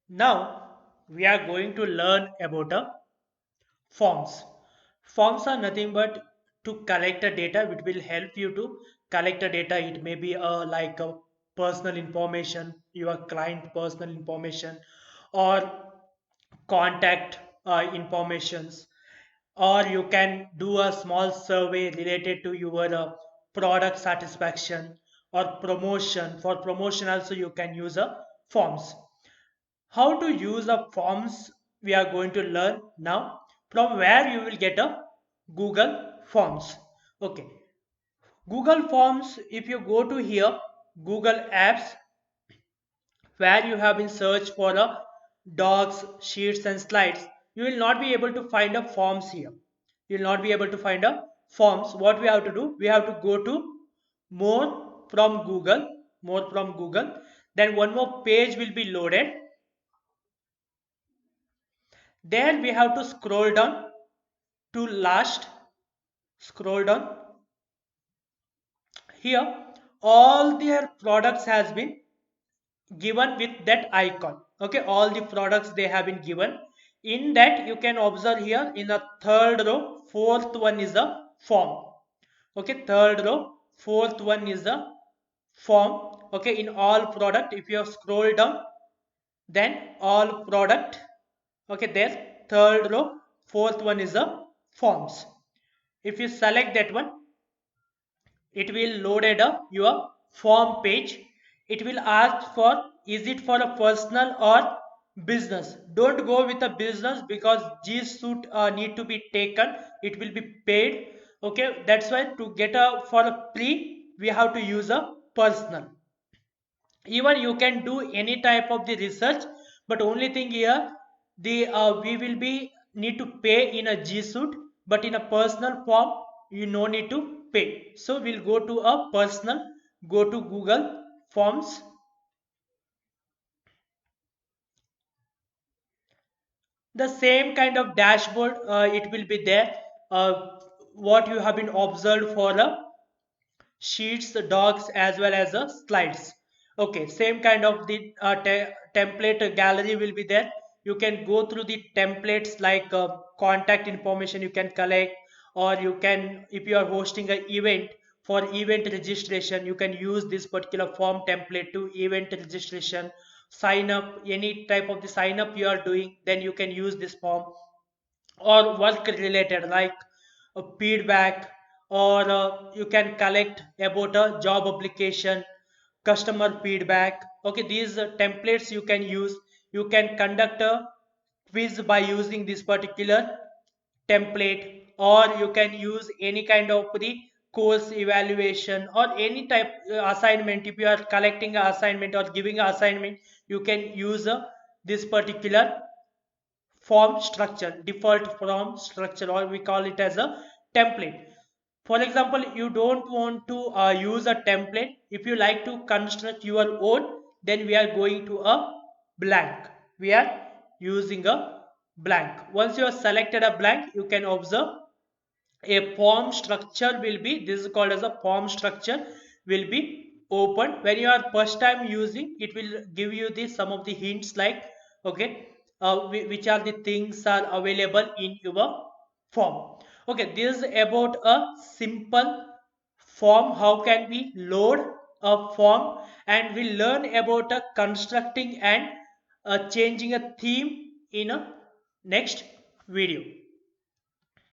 Now we are going to learn about forms. Forms are nothing but to collect the data which will help you to collect the data. It may be like a personal information, your client personal information, or contact informations, or you can do a small survey related to your product satisfaction or promotion. For promotion also you can use a forms. How to use the forms we are going to learn now, from where you will get a Google Forms. Okay, Google Forms, if you go to here, Google Apps, where you have been search for a docs, sheets and slides, you will not be able to find a forms here. You will not be able to find a forms. What we have to do, we have to go to more from Google, more from Google. Then one more page will be loaded. There we have to scroll down to last. Scroll down. Here all their products has been given with that icon. Okay, all the products they have been given. In that you can observe here in the third row, fourth one is the form. Okay, third row, fourth one is the form. Okay, in all product, if you scroll down, then all product. Okay, there third row, fourth one is the forms. If you select that one, it will loaded up your form page. It will ask for, is it for a personal or business. Don't go with a business because G suit need to be taken, it will be paid. Okay, that's why to get a for a free we have to use a personal. Even you can do any type of the research, but only thing here, the we will be need to pay in a G suite, but in a personal form you no need to pay. So we'll go to a personal, go to Google Forms. The same kind of dashboard it will be there, what you have been observed for the sheets, docs, as well as the slides. Okay, same kind of the template gallery will be there. You can go through the templates like contact information you can collect, or you can, if you are hosting an event, for event registration you can use this particular form template to event registration. Sign up, any type of the sign up you are doing, then you can use this form. Or work related like a feedback, or you can collect about a job application, customer feedback. Okay, these templates you can use. You can conduct a quiz by using this particular template, or you can use any kind of the course evaluation or any type assignment. If you are collecting an assignment or giving an assignment, you can use this particular form structure, default form structure, or we call it as a template. For example, you don't want to use a template, if you like to construct your own, then we are going to a blank. We are using a blank. Once you have selected a blank, you can observe a form structure will be, this is called as a form structure, will be open. When you are first time using, it will give you the some of the hints like, okay, which are the things are available in your form. Okay, this is about a simple form, how can we load a form. And we learn about constructing and changing a theme in a next video.